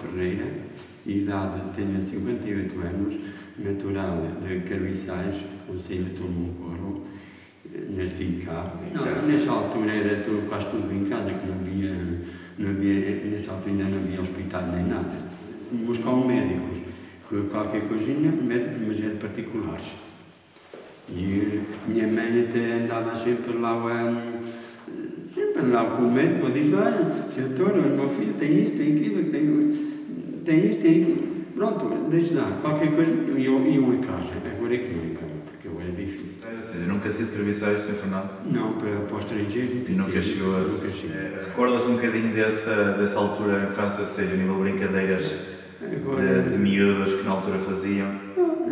Ferreira, idade tenho 58 anos, natural de Carviçais, Conselho de Moncorro, nasci cá. Nessa altura era quase tudo em casa, que não havia, nessa altura ainda não havia hospital nem nada. Tínhamos cá médicos, qualquer coisinha, médicos, mas eram particulares. E minha mãe até andava sempre lá com o médico, diz, olha, doutor, o meu filho tem isto, tem aquilo, tem isto, tem aquilo. Pronto, deixa lá, qualquer coisa, iam a casa. Agora é que não, porque agora é difícil. Ou seja, nunca saiu de Carviçais, Sr. Fernando? Não, para o estrangeiro. E nunca chegou a... Recorda-se um bocadinho dessa altura da infância, ou seja, a nível de brincadeiras de miúdos que na altura faziam?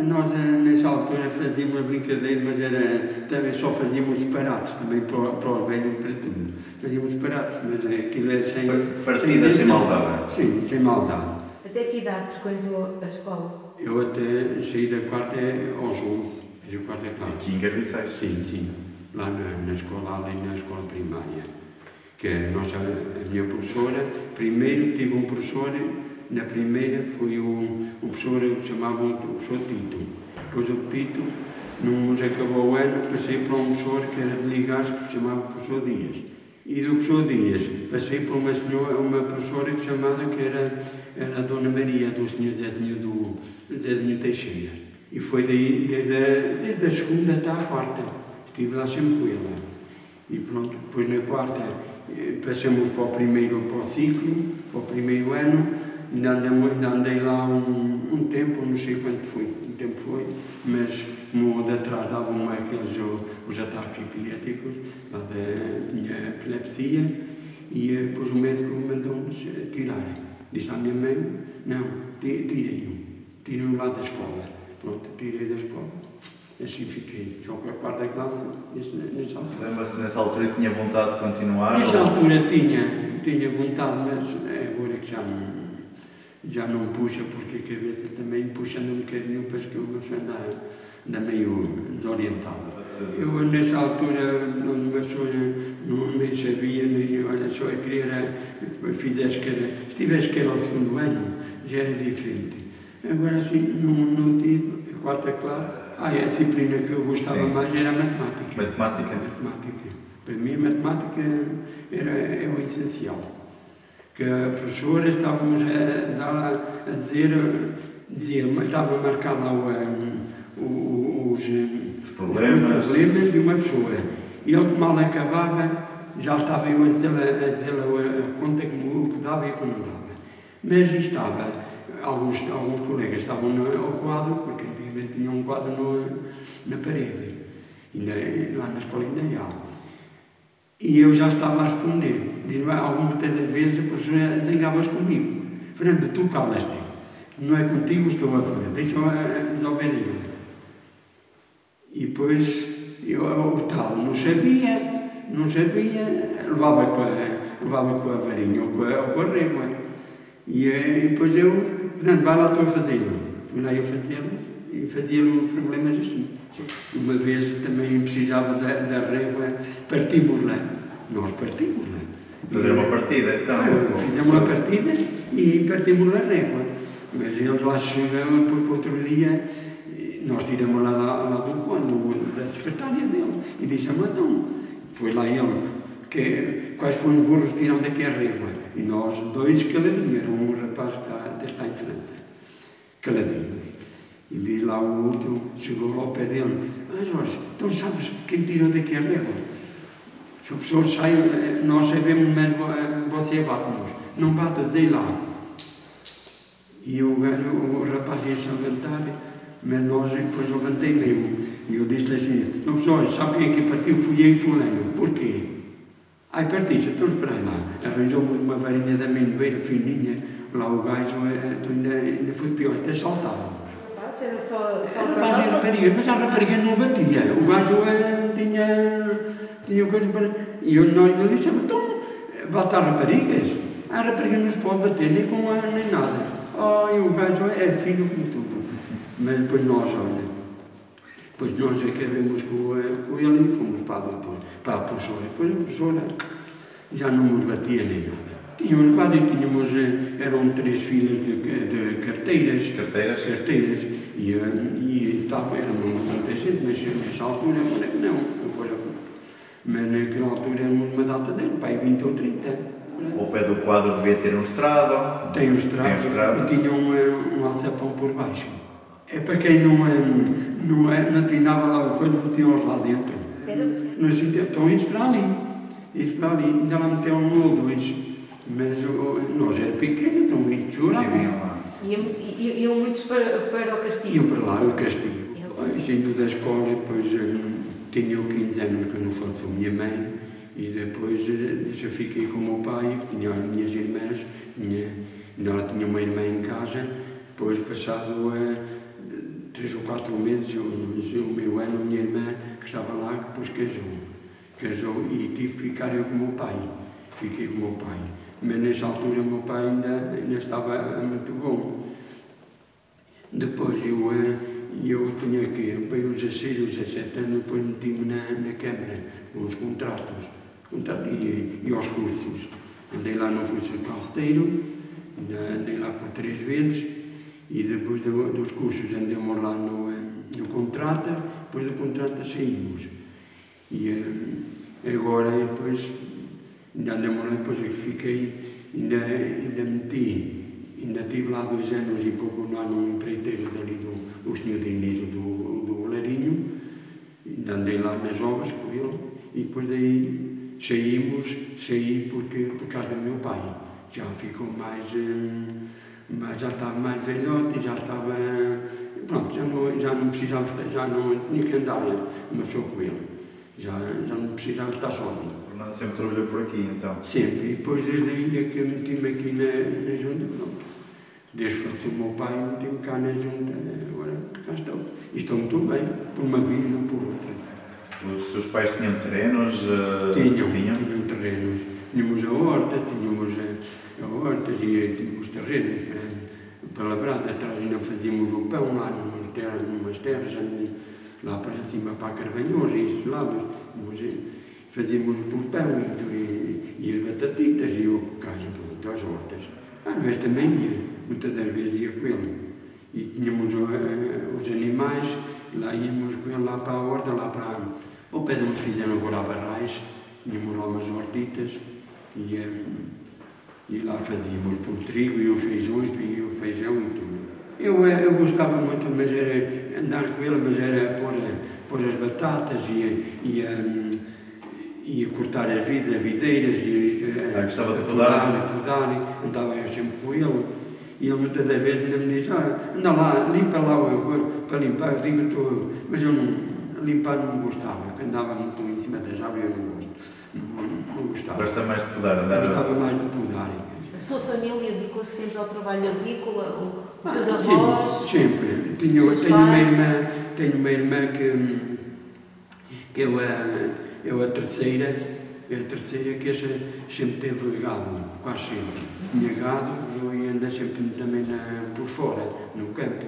Nós, nessa altura, fazíamos brincadeira, mas também só fazíamos disparates, também para o velho e para tudo. Fazíamos disparates, mas aquilo era sem... Partidas sem maldade? Sim, sem maldade. Até que idade frequentou a escola? Eu até saí da quarta aos 11, fiz a quarta classe. Aqui em Carviçais? Sim, lá na escola, além na escola primária. Que a minha professora, primeiro tive um professor, na primeira foi um professor que chamavam o professor Tito. Depois do Tito, não nos acabou o ano, passei para um professor que era de Ligás, que se chamava professor Dias. E do professor Dias, passei para uma professora que era a Dona Maria, do Sr. Zezinho Teixeira. E foi daí, desde a segunda até à quarta. Estive lá sempre com ela. E pronto, depois na quarta passamos para o ciclo, para o primeiro ano. Ainda andei lá um tempo, não sei quanto foi, mas como de atrás davam aqueles os ataques epiléticos, lá da minha epilepsia, e depois o médico mandou-nos tirar. Disse à minha mãe, não, tirem-o lá da escola. Pronto, tirei da escola. Assim fiquei, só com a quarta classe, nessa altura. Lembra-se nessa altura que tinha vontade de continuar? Nessa altura tinha vontade, mas agora que já não puxa, porque a cabeça também puxa-me um bocadinho, parece que uma pessoa anda meio desorientada. Eu, nessa altura, uma pessoa nem sabia, olha, só eu queria se tivesse que ir ao segundo ano, já era diferente. Agora, assim, não tive a quarta classe. A disciplina que eu gostava mais era a matemática. Matemática. Para mim, a matemática é o essencial. Que a professora estávamos a dizer, estava a marcar lá os problemas de uma pessoa. E ele, mal acabava, já estava eu a dizer a conta que dava e que não dava. Mas estava, alguns colegas estavam ao quadro, porque antigamente tinha um quadro na parede, lá na escola ainda há. E eu já estava a responder. Algumas das vezes a professora zangava-se comigo. Fernando, tu calas-te. Não é contigo, estou a falar. Deixa-me resolver ele. E depois, o tal não sabia, levava com a varinha ou com a régua. E depois Fernando, vai lá, estou a fazê-lo. Fui lá eu fazê-lo e fazia-lo problemas assim. Uma vez também precisava da régua, partimos-la. Nós partimos-la. Fazer uma partida, então? Fizemos uma partida e partimos a régua. Mas ele lá chegou, depois para outro dia, nós tiramos lá da secretária dele e disse-me, então, foi lá ele, quais foram os burros que tiram daqui a régua? E nós dois caladinhos, era um rapaz que está em França, caladinho. E diz lá o outro, chegou ao pé dele, Jorge, então sabes quem tirou daqui a régua? Se o professor sai, nós sabemos, mas você bate-nos. Não bate, sei lá. E o rapaz ia se levantar, mas nós depois levantei-me eu. E eu disse-lhe assim, professor, sabe quem é que partiu? Fui eu e fulano. Porquê? Ai, partiste, então espera lá. Arranjou-me uma varinha de amendoeira fininha, lá o gajo ainda foi pior, até saltava. Era só a rapariga, mas a rapariga não batia. O gajo tinha coisa para... E nós dissemos, então, bate às raparigas. A rapariga não se pode bater, nem com nem nada. E o gajo é filho como tudo. Mas depois nós, olha, depois nós acabamos com ele e fomos para a professora. Depois a professora já não nos batia nem nada. Tínhamos quadro e tínhamos, eram 3 filas de carteiras. Carteiras? Carteiras. E estava, era muita gente nessa altura, agora não. Mas naquela altura era uma data dele, pai, 20 ou 30. Ao pé do quadro devia ter um estrado. Tem um estrado e tinha um alçapão por baixo. É para quem não atinava lá o coisa, metiam-os lá dentro. Nós estão indo para ali. Ainda lá meteram um ou dois. Mas nós era pequeno, então isto chorava. Iam muitos para o castigo? Iam para lá, o castigo. Indo da escola, depois tinha 15 anos quando faleceu minha mãe. E depois já fiquei com o meu pai, tinha as minhas irmãs, ela tinha uma irmã em casa. Depois, passado 3 ou 4 meses, o meu ano, a minha irmã, que estava lá, depois casou e tive que ficar eu com o meu pai. Fiquei com o meu pai. Mas nessa altura o meu pai ainda estava muito bom. Depois eu tinha aqui, para os 16 ou 17 anos, depois meti-me na Câmara, com os contratos e aos cursos. Andei lá no curso de calceteiro, andei lá por 3 vezes, e depois dos cursos andamos lá no contrata, depois do contrata saímos. E agora, depois, ainda andamos lá, depois é que fiquei, ainda tive lá 2 anos e pouco lá no empreiteiro dali do senhor Diniz do Larinho, ainda andei lá nas obras com ele, e depois daí saí por causa do meu pai. Já ficou já estava mais velhote, já estava, pronto, já não precisava, já não tinha que andar uma pessoa com ele, já não precisava estar sozinho. O Fernando sempre trabalhou por aqui, então? Sempre, e depois desde aí é que eu meti-me aqui na junta, pronto. Desde que faleceu o meu pai, meti-me cá na junta, agora cá estou. E estou muito bem, por uma via e não por outra. Os seus pais tinham terrenos? Tinham terrenos. Tínhamos a horta, e tínhamos terrenos para labrar. Atrás ainda fazíamos o pão lá numas terras, lá para cima, para a Carvalhosa, e estes lados. Fazíamos o pão e as batatitas e o bocage, pronto, as hortas. Às vezes também ia, muitas das vezes ia com ele. E tínhamos os animais, lá íamos com ele lá para a horta, lá para o pé de onde fizeram agora a Barrais, tínhamos lá umas hortitas e lá fazíamos o trigo e os feijões e o feijão e tudo. Eu gostava muito, mas era andar com ele, mas era pôr as batatas e a cortar as videiras gostava de podar, andava eu sempre com ele. E ele muitas das vezes me diz, anda lá, limpa lá para limpar. Eu digo, mas eu limpar não me gostava, que andava muito em cima das árvores, eu não gosto. Não gostava. Gosta mais de podar? Gostava mais de podar. A sua família dedicou-se sempre ao trabalho agrícola? Os seus avós? Sempre. Tenho uma irmã que é a terceira que sempre teve gado, quase sempre. Tinha gado e anda sempre também por fora, no campo.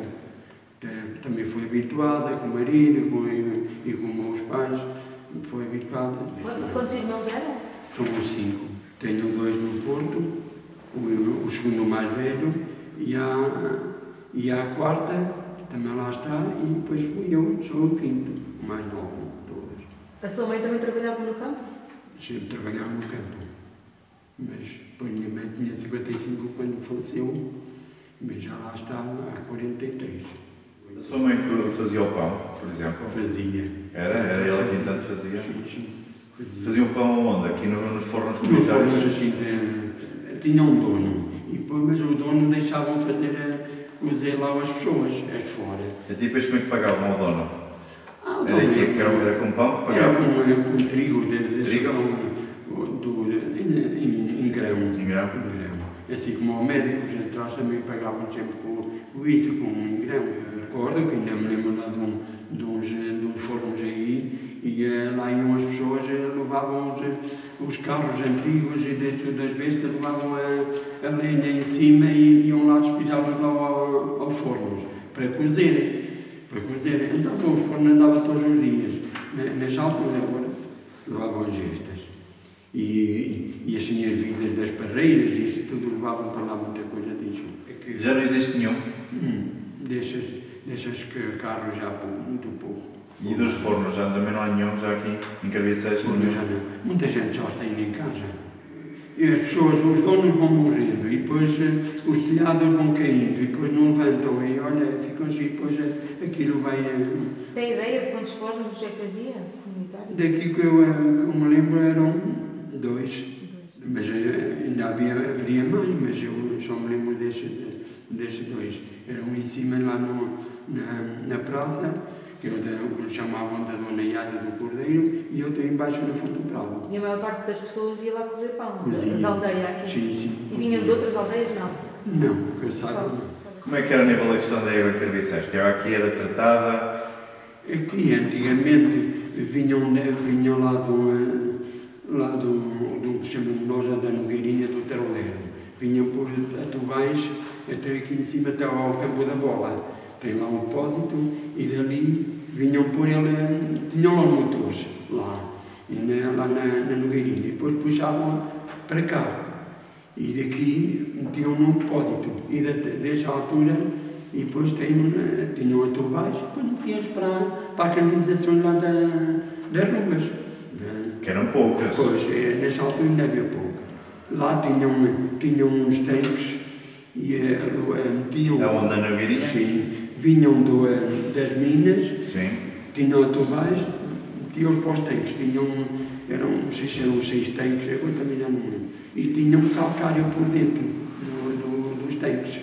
Também foi habituada com o marido e com meus pais. Foi habituada. Quantos irmãos eram? Somos 5. Tenho 2 no Porto, o segundo mais velho, e a quarta também lá está, e depois fui eu, sou o quinto, o mais novo de todos. A sua mãe também trabalhava no campo? Sempre trabalhava no campo, mas depois minha mãe tinha 55 quando faleceu, mas já lá está há 43. A sua mãe fazia o pão, por exemplo? Fazia. Era ela quem tanto fazia? Sim. Fazia o pão onde? Aqui nos fornos comunitários? Nos fornos, tinha um dono, mas o dono deixavam cozer lá as pessoas, as de fora. E depois como é que pagavam ao dono? Era com pão que pagavam? Era com trigo, em grão. Em grão? Assim como os médicos atrás também pagavam sempre com isso, em grão. Eu recordo que ainda me lembro lá de uns fornos aí, e lá iam as pessoas, levavam os carros antigos e das bestas, levavam a lenha em cima e iam lá despejavam lá ao forno para cozerem. Então o forno andava todos os dias, nessa altura agora, levavam as gestas. E e assim as vidas das parreiras, isso tudo levavam para lá muita coisa disso. É que, já não existe nenhum? Desses carros já muito pouco. E dos fornos, já também não há nenhum, já aqui em Carbiçeiras? Muita gente já tem em casa. E as pessoas, os donos vão morrendo, e depois os telhados vão caindo, e depois não levantam, e olha, ficam assim, depois aquilo vai... Tem ideia de quantos fornos é que havia comunitários? Daqui que eu me lembro eram 2, mas ainda haveria mais, mas eu só me lembro desses 2. Eram em cima lá na praça, que eles chamavam da Dona Iada do Cordeiro, e outro embaixo na Fonte do Prado. E a maior parte das pessoas ia lá cozer pão, Cozia. da aldeia aqui? Sim. E vinham de outras aldeias, não? Não, que eu saiba não. Como é que era a nível da questão da água Carbiçeiras? Que a água aqui era tratada? Aqui, antigamente, vinham lá do que chamamos nós da Nogueirinha do Taroleiro. Vinham por atubais até aqui em cima, até ao Campo da Bola. Tem lá um depósito e dali vinham por ele, tinham lá motores lá na Nogueirinha, e depois puxavam para cá. E daqui metiam num depósito, e dessa altura, e depois tinham atubais, depois metiam-os para a canalização lá das ruas. Que eram poucas. Pois, nessa altura ainda havia pouca. Lá tinham uns tanques, e metiam... Da onde na Nogueirinha? Sim, vinham das minas, sim. Tinham atubais, metiam-os para os tanques, eram 6 tanques, agora também já não me lembro, e tinham calcário por dentro dos tanques.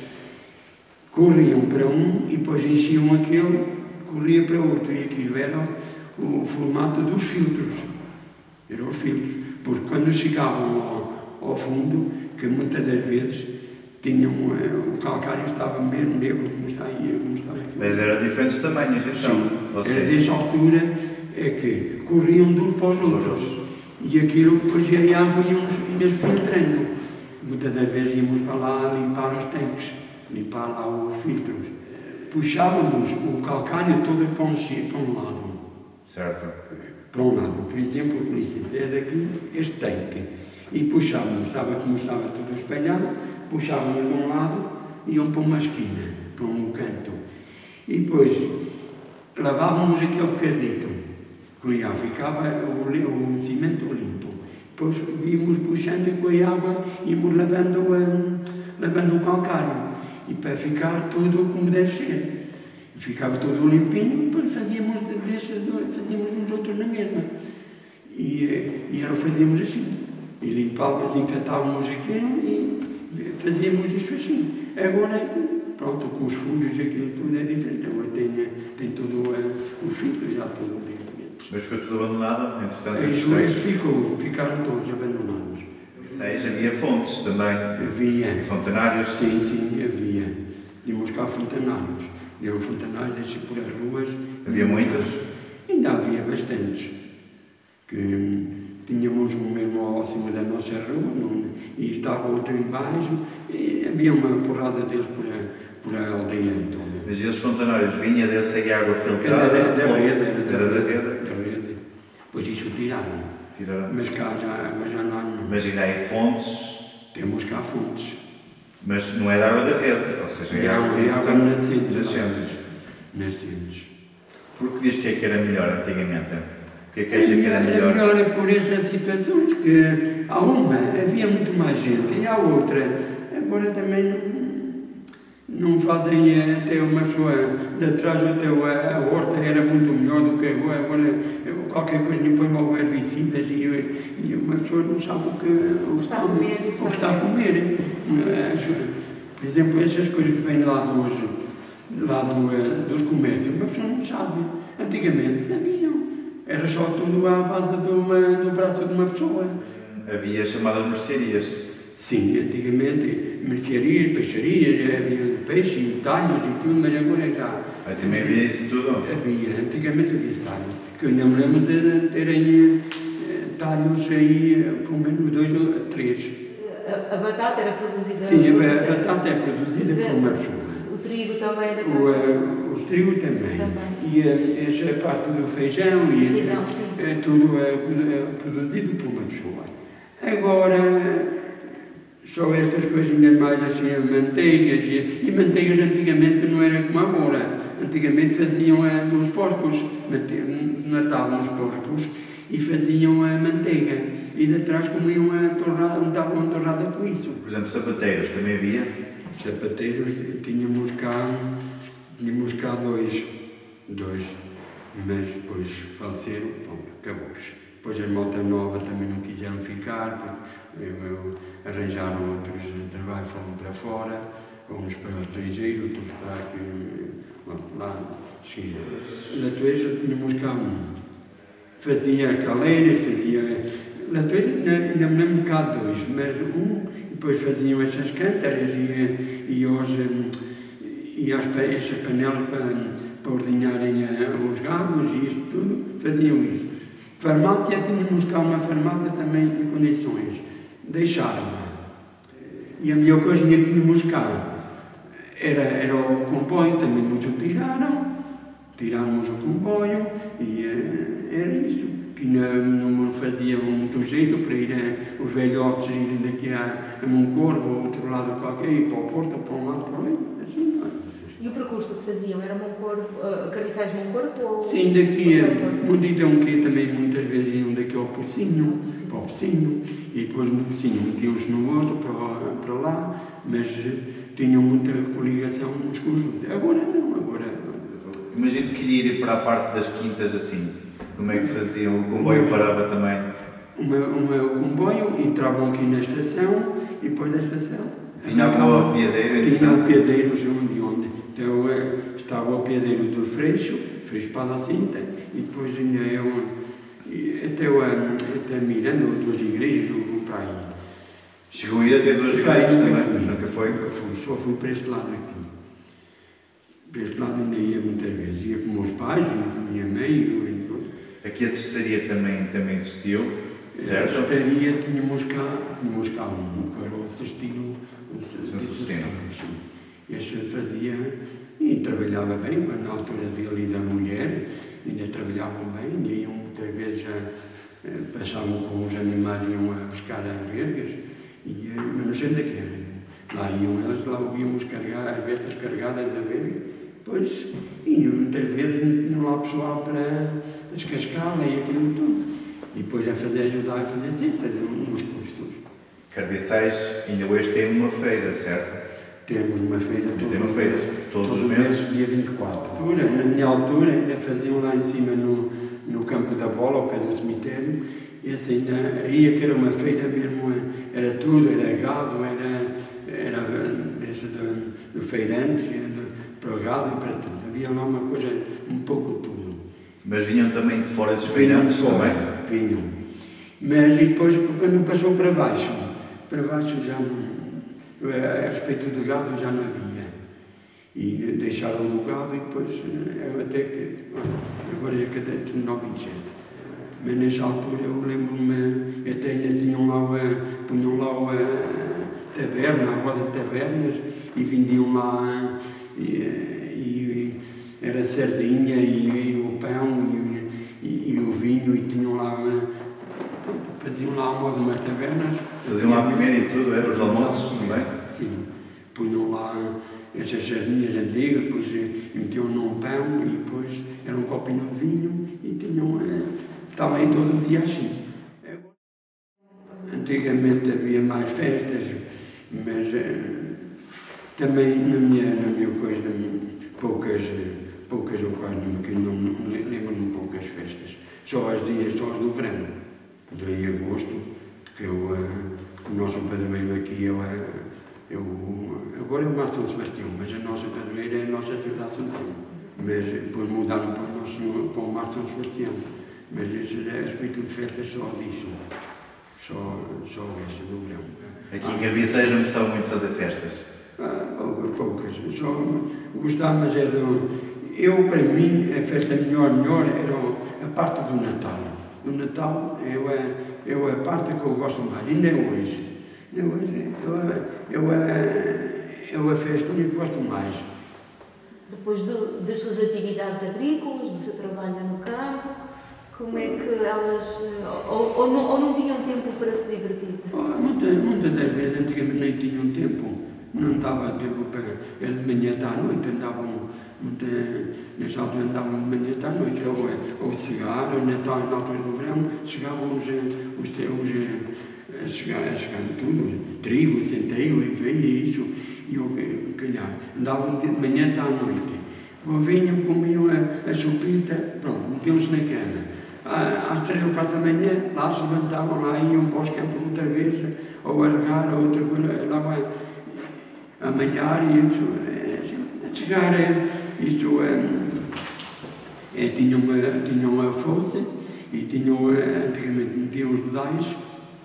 Corriam para um e depois enchiam aquele, corria para outro, e aquilo era o formato dos filtros. Eram os filtros, porque quando chegavam ao fundo, que muitas das vezes o calcário estava mesmo negro, como está aí. Mas eram diferentes tamanhos, então? Sim, era dessa altura é que corriam de uns para os outros. E aquilo depois a água ia filtrando. Muitas das vezes íamos para lá limpar os tanques, limpar lá os filtros. Puxávamos o calcário todo para um lado. Certo. Para um lado, por exemplo, é daqui este tanque. E puxávamos, como estava tudo espalhado, puxávamos de um lado e iam para uma esquina, para um canto. E depois lavávamos aquele bocadito, que ficava o cimento limpo. Depois íamos puxando e com a água íamos lavando o calcário. E para ficar tudo como deve ser. Ficava tudo limpinho, depois fazíamos os outros na mesma. E fazíamos assim. E limpávamos, infetávamos aquilo e fazíamos isso assim. Agora, pronto, com os furos aquilo tudo é diferente. Agora tem tudo, os filtros já todos diferentes. Mas foi tudo abandonado, entretanto? Isso ficaram todos abandonados. Seja, havia fontes também? Havia. Fontanários? Sim, havia. Íamos cá fontanários. Eram fontanários, desci por as ruas. Havia muitos? Ainda havia bastantes. Tínhamos um mesmo ao cima da nossa rua, e estava outro embaixo, e havia uma porrada deles por a aldeia toda. Mas esses fontanários vinha dessa água filtrada? Era da rede. Era da rede? Pois isso tiraram. Mas cá agora já não há nenhum. Mas ainda há fontes? Temos cá fontes. Mas não é da água da rede, ou seja, é água nascentes. Nascentes. Porque diz que era melhor antigamente? O que é que acha que era melhor? Era melhor por essas situações, que há uma havia muito mais gente e há outra. Agora também não fazem até uma pessoa de trás, até a horta era muito melhor do que agora. Agora qualquer coisa nem põe logo herbicidas e uma pessoa não sabe o que está a comer. Por exemplo, essas coisas que vêm lá dos comércios, uma pessoa não sabe. Antigamente sabiam. Era só tudo à base do braço de uma pessoa. Havia chamadas mercearias. Sim, antigamente, mercearias, peixarias, havia peixe, talhos e tudo, mas agora já... Também havia isso tudo? Havia, antigamente havia talhos. Que eu ainda me lembro de terem talhos aí, pelo menos 2 ou 3. A batata era produzida... Sim, a batata é produzida por uma pessoa. O trigo também era... O trigo também. E essa parte do feijão, tudo é produzido por uma pessoa. Agora, só estas coisinhas mais assim, manteigas, e manteigas antigamente não era como agora. Antigamente faziam dos porcos, matavam os porcos e faziam a manteiga. E de trás comiam davam uma torrada com isso. Por exemplo, sapateiros também havia? Sapateiros tínhamos cá dois, mas depois faleceram, pronto, acabou-se. Depois as Malta Nova também não quiseram ficar, porque arranjaram outros trabalhos, foram para fora, uns para o estrangeiro, outros para aqui, lá, seguida. Latoeja tínhamos cá fazia caleiras, fazia... Latoeja ainda me lembro cá dois, mas e depois faziam essas cântaras e essas panelas para ordenharem os gados e isto tudo, faziam isso. Farmácia, tínhamos cá uma farmácia também em condições. Deixaram-a. E a melhor coisinha que tínhamos cá era o comboio, também nos o tiraram. Tirámos o comboio e era isso. Que não fazia muito jeito para ir os velhotes irem daqui a Moncorvo ou outro lado qualquer, ir para o Porto, para um lado, para o outro. Assim, e o percurso que faziam era Carniçais Moncorvo ou... Sim, daqui, onde iam que também muitas vezes iam daqui ao Pocinho, para o Pocinho, e depois no Pocinho metiam-se no outro, para lá, mas tinham muita coligação uns com os outros. Agora não, agora... Imagino que queria ir para a parte das quintas assim, como é que faziam? O comboio parava também? O comboio, entravam aqui na estação e depois da estação... Tinha algum apiadeiro? Tinha apiadeiros onde então, estava o apiadeiro do Freixo para a Cinta, e depois ainda até Miranda, ou duas igrejas, ou para aí. Chegou a ir até duas igrejas também? Nunca foi? Nunca fui, só fui para este lado aqui. Para este lado ainda ia muitas vezes, ia com meus pais, ia com a minha mãe. Aqui a cestaria também existiu, certo? A cestaria tínhamos cá um caroço estilo Sustino. Este fazia e trabalhava bem, na altura dele e da mulher, ainda trabalhavam bem, iam muitas vezes, passavam com os animais, iam a buscar as vergas, mas não sei onde é que era. Lá iam eles, lá ouvíamos as bestas carregadas da verga, depois iam muitas vezes tinham lá o pessoal para descascá-la e aquilo tudo. E depois a ajudar a fazer uns cursos. Carniçais ainda hoje tem uma feira, certo? Temos uma feira todos os meses? Dia 24. Na minha altura ainda faziam lá em cima no campo da bola, ao pé do cemitério. Esse ainda, aí que era uma feira mesmo, era tudo, era gado, era desse do feirantes, para o gado e para tudo. Havia lá uma coisa, um pouco tudo. Mas vinham também de fora esses feirantes também? Vinham. Mas e depois, quando passou para baixo já não... A respeito do gado já não havia. E deixaram o gado e depois, até que, agora é que de 97. Mas nessa altura eu lembro-me, até ainda punham lá a taberna, a roda de tabernas, e vendiam lá, e era sardinha e o pão e o vinho, e tinham lá... Faziam lá ao modo de umas tabernas. Faziam lá primeiro e tudo, eram os almoços também? Sim. Punham lá essas sardinhas antigas, depois metiam num pão e depois era um copinho de vinho e tinham... Estava aí todo dia assim. Antigamente havia mais festas, mas também na minha coisa, poucas ou quase não lembro-me poucas festas. Só as do verão. De agosto, que o nosso padroeiro aqui agora é o Mar São Sebastião, mas a nossa padroeira é a nossa Senhora da Assunção. Mas depois mudaram para o Mar São Sebastião. Mas esse é a respeito de festas só disso. Só essa do verão. Aqui em Carniçais não gostava muito de fazer festas? Poucas. Só gostava, mas é eu, para mim, a festa melhor era a parte do Natal. No Natal é a parte que eu gosto mais, ainda é hoje. Eu a festinha que gosto mais. Depois das suas atividades agrícolas, do seu trabalho no campo, Como é que elas... Ou não tinham tempo para se divertir? Muitas das vezes, antigamente, nem tinham tempo. Não dava tempo para... Era de manhã até à noite, andavam... Nessa altura andavam de manhã até à noite, ou cegar, ou na altura do verão, chegavam a chegar em tudo, trigo, centeio, e veio isso, e o calhar. Andavam de manhã até à noite. Vinham, comiam a sopita, pronto, metiam-se na cama. Às 3 ou 4 da manhã, lá se levantavam, lá iam para os campos outra vez, ou a regar, ou outra coisa, lá a malhar, e isso, a chegar, isso, tinham a foice, e tinham, antigamente metiam os dedais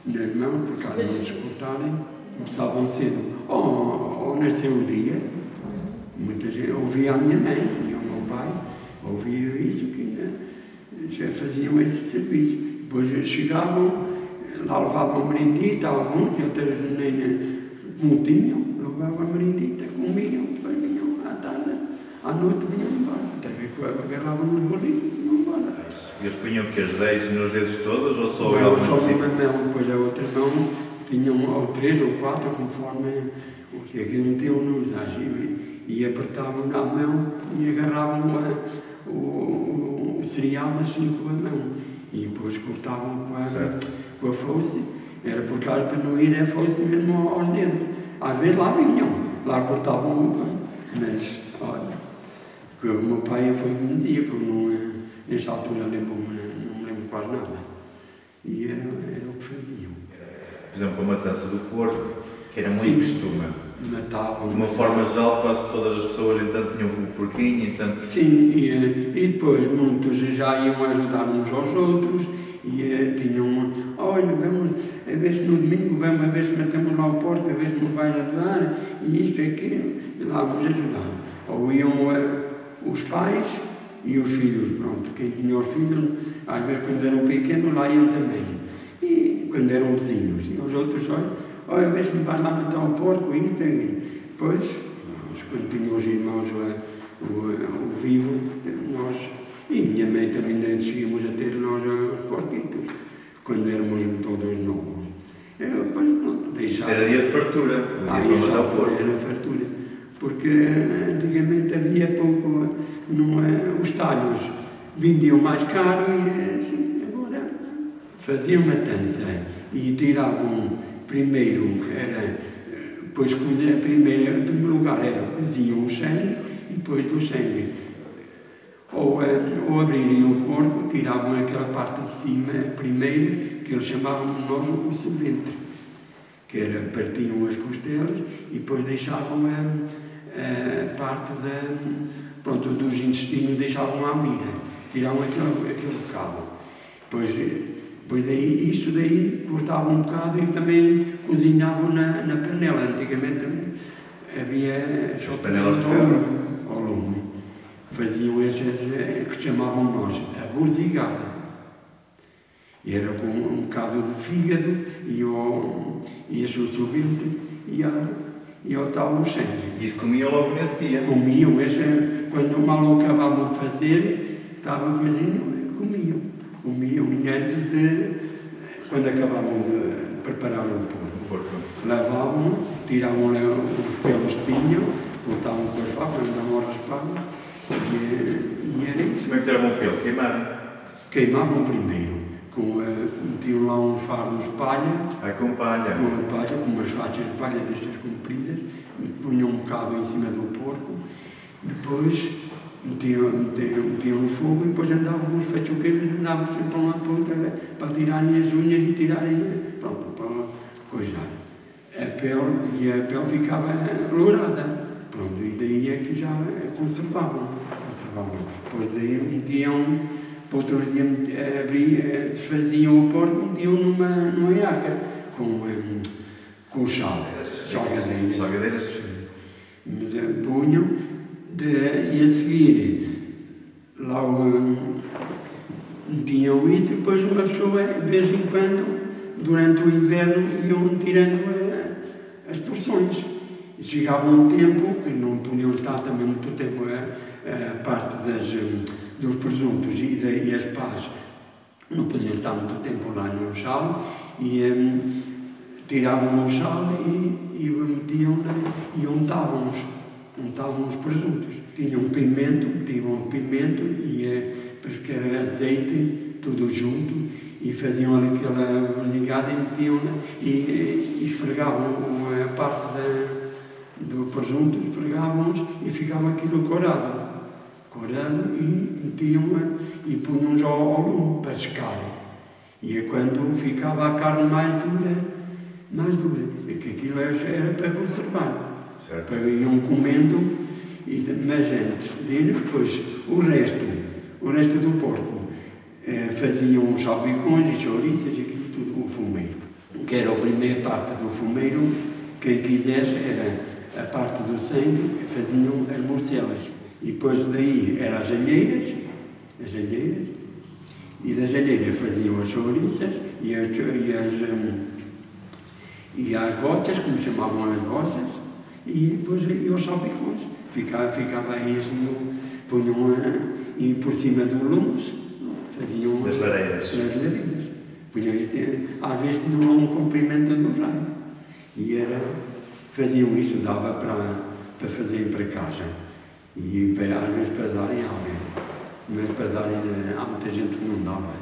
nas mãos, por causa de não se cortarem, começavam cedo, ou nasceu o dia. Muita gente ouvia a minha mãe e o meu pai, ouvia isso, que já faziam esse serviço. Depois chegavam, lá levavam a merendita, alguns, outras nem não tinham, levavam a merendita, comiam, depois vinham à tarde, à noite vinham embora. Até que agarravam nos bolinhos e vinham embora. E eles punham que as 10 nos dedos todos, ou só eu? Só uma mão, depois a outra mão tinham ou 3 ou 4, conforme o que aquilo metiam nos dás. E apertavam a mão e agarravam o cereal assim com a mão. E depois cortavam com a foice. Era por causa para não ir a foice mesmo aos dedos. Às vezes lá vinham, lá cortavam, mas olha, que o meu pai foi o que me dizia, que eu não, nessa altura não me lembro quase nada. E era o que faziam. Por exemplo, a matança do porco, que era muito costume. Matavam. De uma forma geral, quase todas as pessoas então tinham um porquinho, então... Sim, e depois muitos já iam ajudar uns aos outros e tinham, olha, vamos a ver se no domingo, vamos a ver se matamos lá o porco, a ver se nos vai ajudar, e isto e aquilo, e lá vamos ajudar. Ou iam os pais e os filhos, pronto, quem tinha os filhos, às vezes quando eram pequenos, lá iam também. E quando eram vizinhos, e os outros, olha, vê se me vais lá matar um porco, isto e depois, quando tinham os irmãos o vivo, nós, e minha mãe também seguimos a ter nós os porquitos, quando éramos todos novos. Depois, pronto, deixava. Era dia de fartura. Era fartura. Porque antigamente havia pouco, os talhos vendiam mais caro e assim, agora faziam matança e tiravam. Primeiro era, depois em primeiro lugar era cozinham o sangue e depois do sangue ou abrirem o porco, tiravam aquela parte de cima primeiro, que eles chamavam nós o ventre, que era, partiam as costelas e depois deixavam a parte dos intestinos, deixavam à mira, tiravam aquele bocado. Depois daí, isso daí, cortavam um bocado e também cozinhavam na panela. Antigamente havia as panelas de ferro ao lume. Faziam essas que chamavam nós a burzigada. E era com um bocado de fígado e a sua ventre e ao tal o sangue. Isso comiam logo nesse dia? Comiam, quando mal acabavam de fazer, estava cozinho, comiam. E antes quando acabavam de preparar o porco, lavavam, tiravam os pelos que tinham, cortavam com as facas, andavam a raspar, e era isso. Como é que tiravam o pelo? Queimavam primeiro, metiam lá uns fardos de palha, com palha, com umas faixas de palha destas compridas, punham um bocado em cima do porco, depois metiam no fogo e depois andavam com os fachoqueiros, andavam sempre para um lado para o outro, para tirarem as unhas e tirarem, pronto, para coisar. A pele ficava lourada, pronto, e daí é que já conservavam. Depois daí metiam, para outro dia desfaziam o porco, metiam numa iaca, com sal, salgadeiras. Punham, e a seguir, lá metiam isso e depois uma pessoa, de vez em quando, durante o inverno, iam tirando as porções. E chegava um tempo, que não podiam estar também muito tempo, a parte dos presuntos e as pás não podiam estar muito tempo lá no sal, e tiravam o sal e metiam e untavam os presuntos. Tinham pimento, e depois que era azeite, tudo junto, e faziam ali aquela ligada e metiam e esfregavam a parte do presunto, esfregavam-nos e ficava aquilo corado e metiam e punham-nos ao lume para secarem. E é quando ficava a carne mais dura, e que aquilo era para conservar. Certo. Para iam comendo, mas antes deles, depois o resto do porco, faziam os salpicões e chouriças, aquilo tudo, o fumeiro. Que era a primeira parte do fumeiro, quem quisesse era a parte do sangue, faziam as morcelas. E depois daí eram as alheiras, e das alheiras faziam as chouriças e as botas, como chamavam as botas, e depois os salpicões. Ficava aí assim, punham e por cima do lume faziam as lareiras. Às vezes tinham um comprimento do raio. E faziam isso, dava para fazer para casa. E às vezes para darem a alguém. Mas para darem há muita gente que não dava.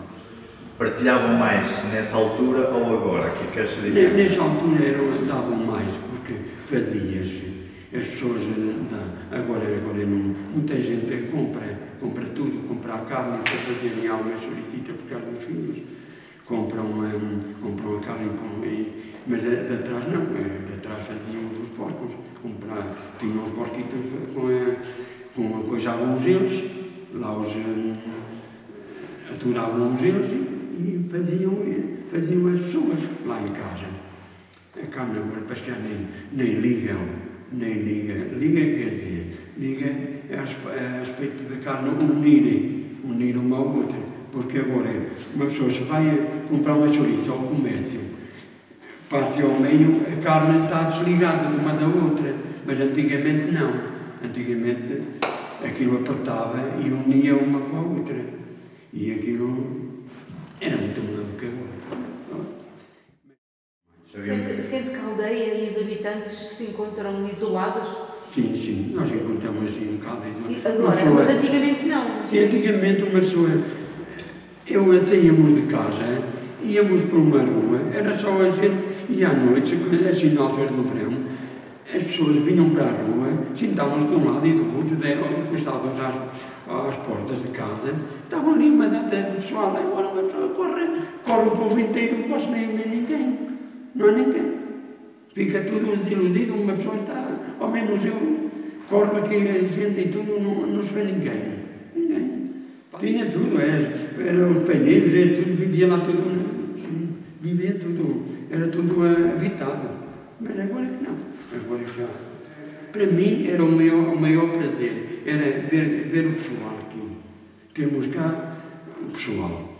Partilhavam mais nessa altura ou agora? O que é que achas dizer? Nessa altura davam mais, porque fazias. As pessoas, agora não, muita gente compra tudo, compra a carne para fazerem alguma chouriçita por causa dos filhos. Compram a carne, mas de atrás não, de atrás faziam dos porcos. Tinham os porquitos com os eles, lá aturavam os eles e faziam as pessoas lá em casa. A carne agora para chegar nem ligam. Liga quer dizer, liga é a respeito da carne unir uma ao outra, porque agora uma pessoa se vai comprar uma chouriça ao comércio, parte ao meio, a carne está desligada de uma da outra, mas antigamente não, antigamente aquilo apertava e unia uma com a outra, e aquilo era muito melhor do que agora. Sente que a aldeia e os habitantes se encontram isolados? Sim, nós encontramos assim um bocado isolados. Agora, mas antigamente não. Sim, antigamente uma pessoa... saíamos de casa, íamos por uma rua, era só a gente, e à noite, assim na altura do verão, as pessoas vinham para a rua, sentavam-se de um lado e do outro, encostados às portas de casa, estavam ali uma data de pessoal, agora uma pessoa corre o povo inteiro, não posso nem ver ninguém. Não há ninguém. Fica tudo desiludido, uma pessoa está, ao menos eu, corro aqui a gente e tudo, não se vê ninguém. Tinha tudo, era os palheiros, era tudo, vivia lá tudo, assim, vivia tudo, era tudo habitado. Mas agora que não, agora já. Para mim era o maior prazer, era ver o pessoal aqui. Temos cá o pessoal.